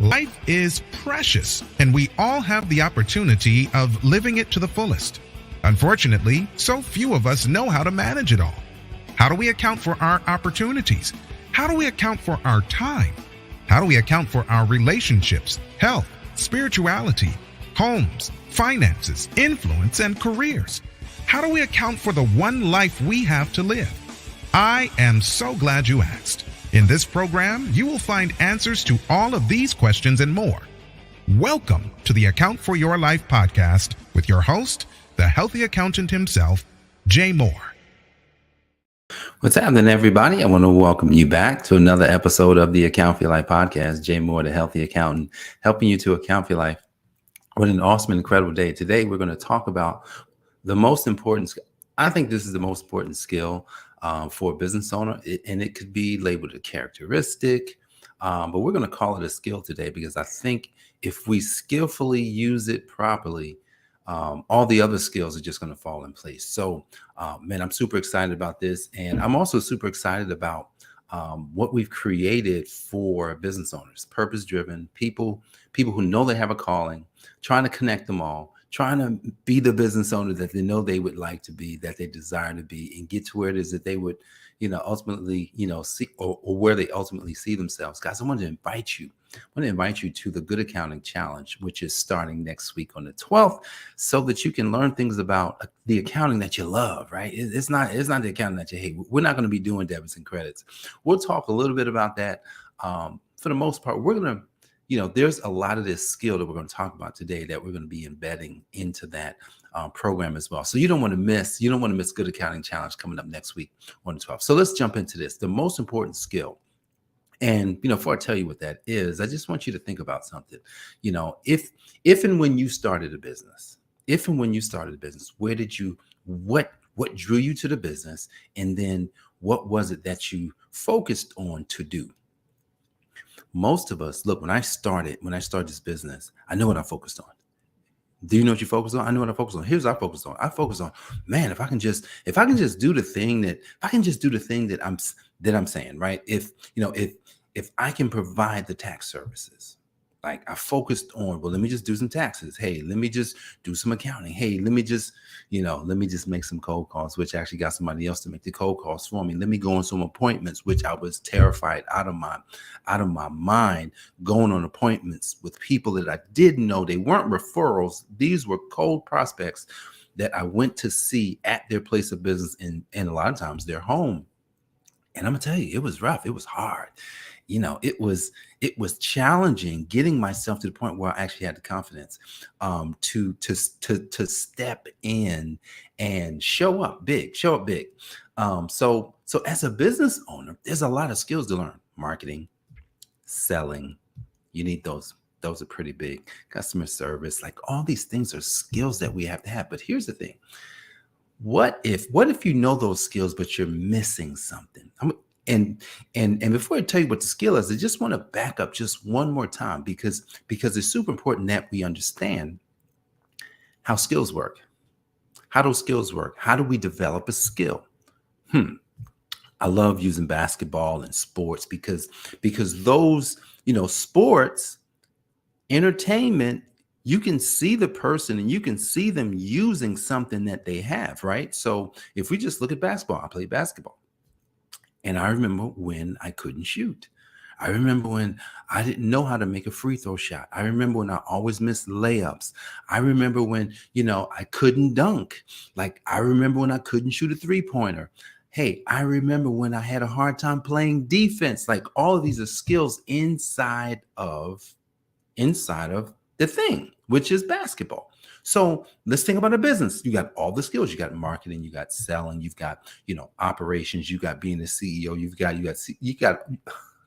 Life is precious, and we all have the opportunity of living it to the fullest. Unfortunately, so few of us know how to manage it all. How do we account for our opportunities? How do we account for our time? How do we account for our relationships, health, spirituality, homes, finances, influence, and careers? How do we account for the one life we have to live? I am so glad you asked. In this program, you will find answers to all of these questions and more. Welcome to the Account for Your Life podcast with your host, the healthy accountant himself, Jay Moore. What's happening, everybody? I want to welcome you back to another episode of the Account for Your Life podcast. Jay Moore, the healthy accountant, helping you to account for your life. What an awesome, incredible day. Today, we're going to talk about the most important, I think this is the most important skill for a business owner, and it could be labeled a characteristic, but we're going to call it a skill today because I think if we skillfully use it properly, all the other skills are just going to fall in place. So, man, I'm super excited about this, and I'm also super excited about what we've created for business owners, purpose-driven people who know they have a calling, trying to connect them all, trying to be the business owner that they know they would like to be, that they desire to be, and get to where it is that they would, ultimately, see or where they ultimately see themselves. Guys, I want to invite you to the Good Accounting Challenge, which is starting next week on the 12th, so that you can learn things about the accounting that you love, right? It's not the accounting that you hate. We're not going to be doing debits and credits. We'll talk a little bit about that. For the most part, we're going to, there's a lot of this skill that we're going to talk about today that we're going to be embedding into that program as well. So you don't want to miss Good Accounting Challenge coming up next week on the 12th. So let's jump into this. The most important skill. And, before I tell you what that is, I just want you to think about something. If and when you started a business, what drew you to the business? And then what was it that you focused on to do? Most of us, look, when I started this business, I know what I focused on. Do you know what you focus on? I know what I focus on. Here's what I focused on. I focused on, man, if I can just do the thing that I'm saying, right? If I can provide the tax services, like I focused on, well, let me just do some taxes. Hey, let me just do some accounting. Hey, let me just make some cold calls, which I actually got somebody else to make the cold calls for me. Let me go on some appointments, which I was terrified out of my mind, going on appointments with people that I didn't know. They weren't referrals. These were cold prospects that I went to see at their place of business and a lot of times their home. And I'm gonna tell you, it was rough. It was hard. It was challenging getting myself to the point where I actually had the confidence to step in and show up big. So as a business owner, there's a lot of skills to learn. Marketing, selling, you need those. Those are pretty big. Customer service, like all these things are skills that we have to have. But here's the thing. What if you know those skills, but you're missing something? And before I tell you what the skill is, I just want to back up just one more time because it's super important that we understand how skills work. How do skills work? How do we develop a skill? I love using basketball and sports because those, sports, entertainment, you can see the person and you can see them using something that they have, right? So if we just look at basketball, I played basketball. And I remember when I couldn't shoot. I remember when I didn't know how to make a free throw shot. I remember when I always missed layups. I remember when, I couldn't dunk. Like I remember when I couldn't shoot a 3-pointer. Hey, I remember when I had a hard time playing defense. Like all of these are skills inside of the thing, which is basketball. So let's think about a business. You got all the skills. You got marketing, you got selling, you've got, operations, you got being a CEO, you got,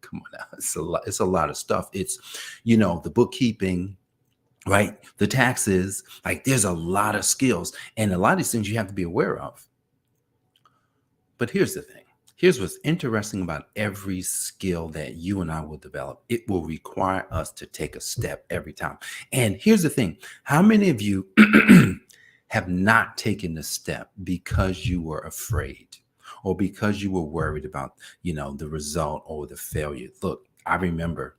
come on now. It's a lot of stuff. It's, the bookkeeping, right? The taxes, like there's a lot of skills and a lot of these things you have to be aware of. But here's the thing. Here's what's interesting about every skill that you and I will develop. It will require us to take a step every time. And here's the thing. How many of you have not taken the step because you were afraid or because you were worried about, the result or the failure? Look, I remember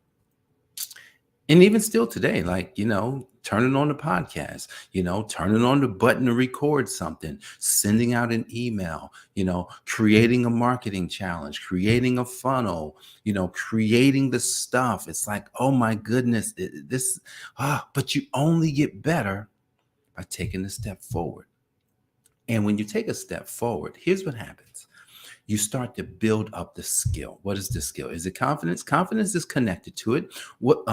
And even still today, like, turning on the podcast, turning on the button to record something, sending out an email, creating a marketing challenge, creating a funnel, creating the stuff. It's like, oh my goodness, but you only get better by taking a step forward. And when you take a step forward, here's what happens. You start to build up the skill. What is the skill? Is it confidence? Confidence is connected to it. What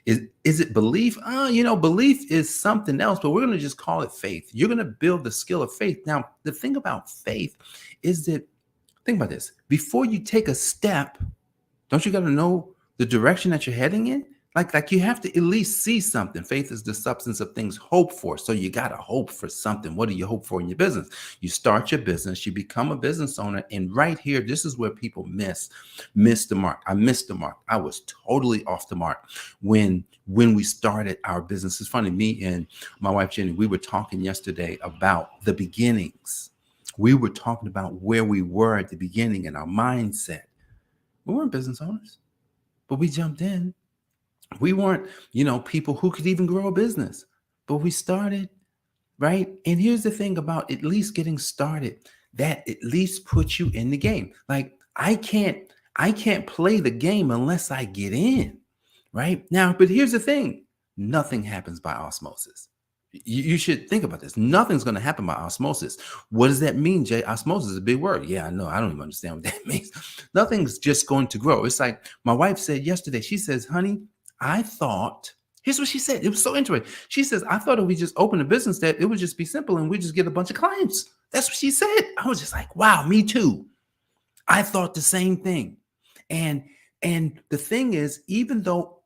is it belief? Belief is something else, but we're going to just call it faith. You're going to build the skill of faith. Now, the thing about faith is that, think about this. Before you take a step, don't you got to know the direction that you're heading in? Like you have to at least see something. Faith is the substance of things hoped for. So you got to hope for something. What do you hope for in your business? You start your business, you become a business owner. And right here, this is where people miss the mark. I missed the mark. I was totally off the mark when we started our business. It's funny, me and my wife, Jenny, we were talking yesterday about the beginnings. We were talking about where we were at the beginning and our mindset. We weren't business owners, but we jumped in. We weren't, people who could even grow a business, but we started, right? And here's the thing about at least getting started, that at least puts you in the game. Like I can't play the game unless I get in, right? Now, but here's the thing. Nothing happens by osmosis. You should think about this. Nothing's going to happen by osmosis. What does that mean, Jay? Osmosis is a big word. Yeah, I know. I don't even understand what that means. Nothing's just going to grow. It's like my wife said yesterday. She says, honey, I thought, here's what she said. It was so interesting. She says, I thought if we just open a business that it would just be simple and we just get a bunch of clients. That's what she said. I was just like, wow, me too. I thought the same thing. And the thing is, even though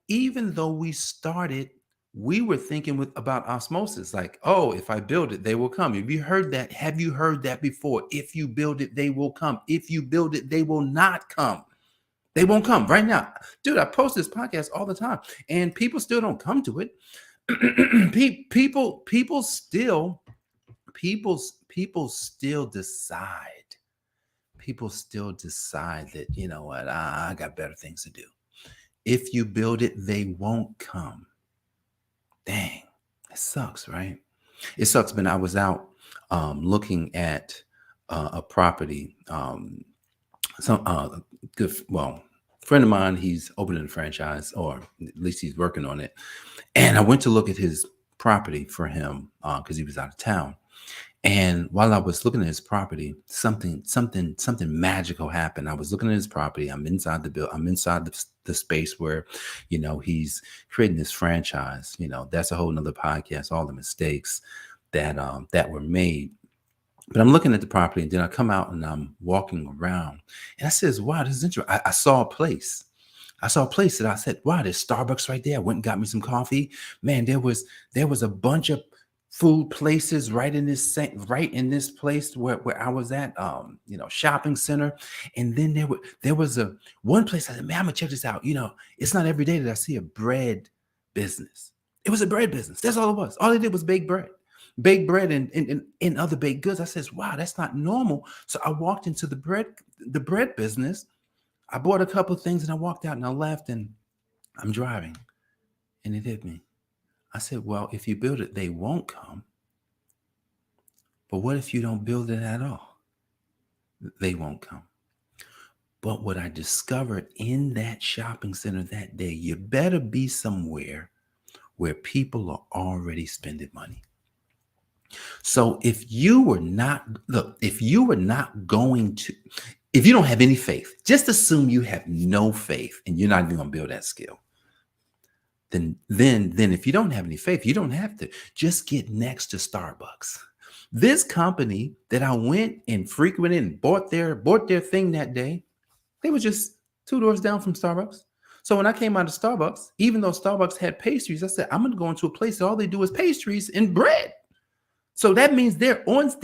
we started, we were thinking about osmosis, like, oh, if I build it, they will come. Have you heard that? Have you heard that before? If you build it, they will come. If you build it, they will not come. They won't come right now. Dude, I post this podcast all the time and people still don't come to it. people still decide. People still decide that, you know what, I got better things to do. If you build it, they won't come. Dang, it sucks, right? It sucks. When I was out looking at a property, friend of mine, he's opening a franchise, or at least he's working on it. And I went to look at his property for him because he was out of town. And while I was looking at his property, something magical happened. I was looking at his property. I'm inside the space where, he's creating this franchise. That's a whole nother podcast, all the mistakes that were made. But I'm looking at the property, and then I come out and I'm walking around, and I says, wow, this is interesting. I saw a place. That I said, wow, there's Starbucks right there. I went and got me some coffee. Man, there was a bunch of food places right in this place where I was at, shopping center. And then there was one place I said, man, I'm gonna check this out. It's not every day that I see a bread business. It was a bread business. That's all it was. All they did was bake bread and other baked goods. I says, wow, that's not normal. So I walked into the bread business. I bought a couple of things and I walked out and I left, and I'm driving and it hit me. I said, well, if you build it, they won't come. But what if you don't build it at all? They won't come. But what I discovered in that shopping center that day, you better be somewhere where people are already spending money. So if you don't have any faith, just assume you have no faith and you're not even going to build that skill. Then if you don't have any faith, you don't have to. Just get next to Starbucks. This company that I went and frequented and bought their thing that day, they were just 2 doors down from Starbucks. So when I came out of Starbucks, even though Starbucks had pastries, I said, I'm going to go into a place that all they do is pastries and bread. So that means they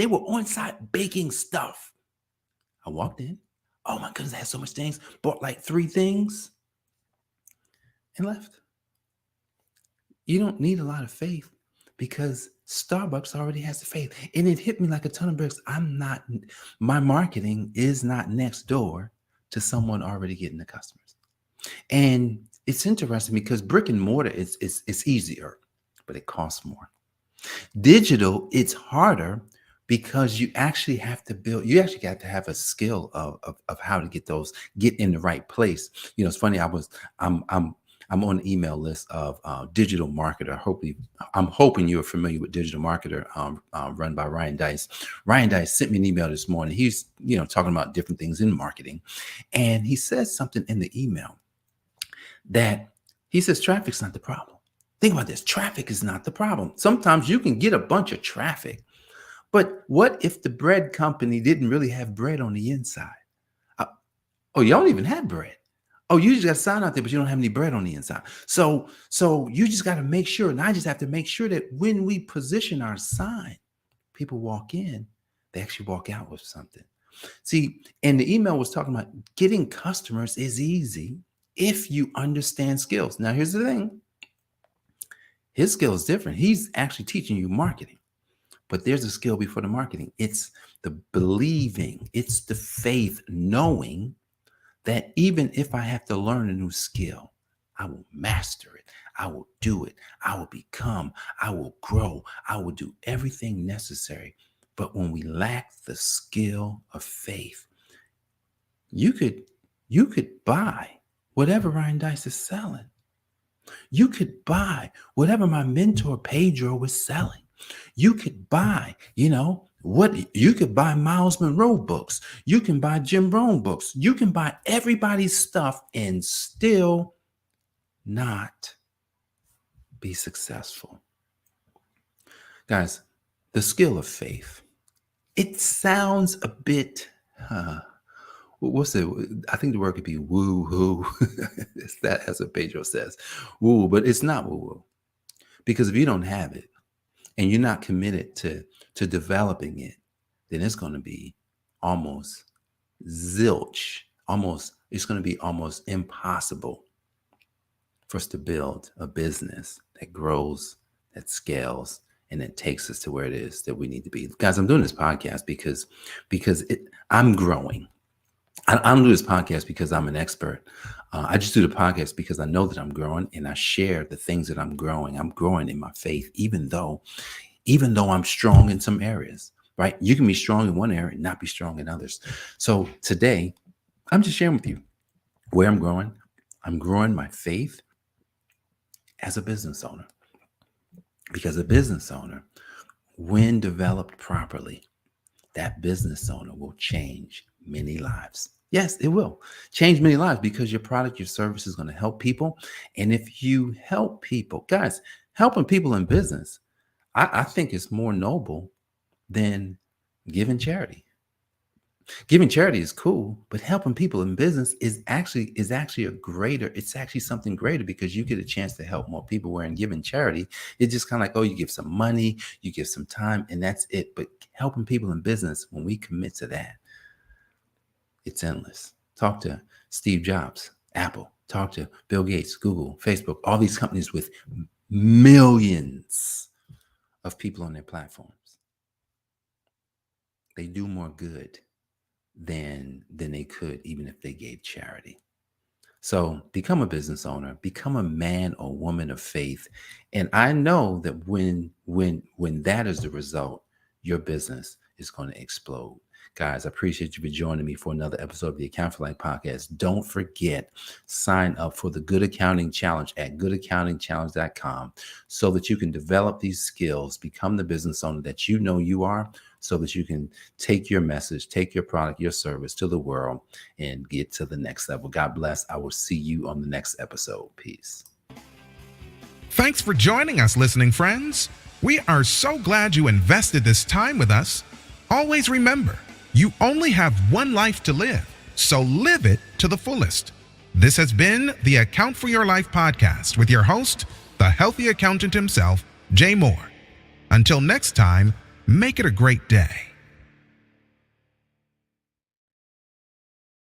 were on site baking stuff. I walked in. Oh my goodness, I had so much things. Bought like 3 things and left. You don't need a lot of faith because Starbucks already has the faith. And it hit me like a ton of bricks. My marketing is not next door to someone already getting the customers. And It's interesting because brick and mortar it's easier, but it costs more. Digital, it's harder because you actually have to you actually got to have a skill of how to get in the right place. It's funny. I'm on the email list of digital marketer. I'm hoping you're familiar with digital marketer, run by Ryan Dice. Ryan Dice sent me an email this morning. He's, talking about different things in marketing. And he says something in the email that he says, traffic's not the problem. Think about this. Traffic is not the problem. Sometimes you can get a bunch of traffic, but what if the bread company didn't really have bread on the inside? Oh, you don't even have bread. Oh, you just got a sign out there, but you don't have any bread on the inside. So you just got to make sure, and I just have to make sure that when we position our sign, people walk in, they actually walk out with something. See, and the email was talking about getting customers is easy if you understand skills. Now, here's the thing. His skill is different. He's actually teaching you marketing, but there's a skill before the marketing. It's the believing, it's the faith, knowing that even if I have to learn a new skill, I will master it. I will do it. I will become, I will grow. I will do everything necessary. But when we lack the skill of faith, you could buy whatever Ryan Dice is selling. You could buy whatever my mentor Pedro was selling. You could buy, you could buy Miles Monroe books. You can buy Jim Rohn books. You can buy everybody's stuff and still not be successful. Guys, the skill of faith. It sounds a bit, what's it? I think the word could be woo-hoo. That's what Pedro says. Woo, but it's not woo-woo. Because if you don't have it and you're not committed to developing it, then it's going to be almost zilch. It's going to be almost impossible for us to build a business that grows, that scales, and that takes us to where it is that we need to be. Guys, I'm doing this podcast because I'm growing. I don't do this podcast because I'm an expert. I just do the podcast because I know that I'm growing, and I share the things that I'm growing. I'm growing in my faith, even though I'm strong in some areas, right? You can be strong in one area and not be strong in others. So today, I'm just sharing with you where I'm growing. I'm growing my faith as a business owner. Because a business owner, when developed properly, that business owner will change many lives. Yes, it will change many lives because your product, your service is going to help people. And if you help people, guys, helping people in business, I think it's more noble than giving charity. Giving charity is cool, but helping people in business is actually it's actually something greater because you get a chance to help more people. Where in giving charity, it's just kind of like, oh, you give some money, you give some time, and that's it. But helping people in business, when we commit to that, it's endless. Talk to Steve Jobs, Apple. Talk to Bill Gates, Google, Facebook, all these companies with millions of people on their platforms. They do more good than they could, even if they gave charity. So become a business owner, become a man or woman of faith. And I know that when that is the result, your business is going to explode. Guys, I appreciate you for joining me for another episode of the I AFYL Podcast. Don't forget, sign up for the Good Accounting Challenge at goodaccountingchallenge.com so that you can develop these skills, become the business owner that you know you are, so that you can take your message, take your product, your service to the world and get to the next level. God bless. I will see you on the next episode. Peace. Thanks for joining us, listening friends. We are so glad you invested this time with us. Always remember, you only have one life to live, so live it to the fullest. This has been the Account for Your Life podcast with your host, the healthy accountant himself, Jay Moore. Until next time, make it a great day.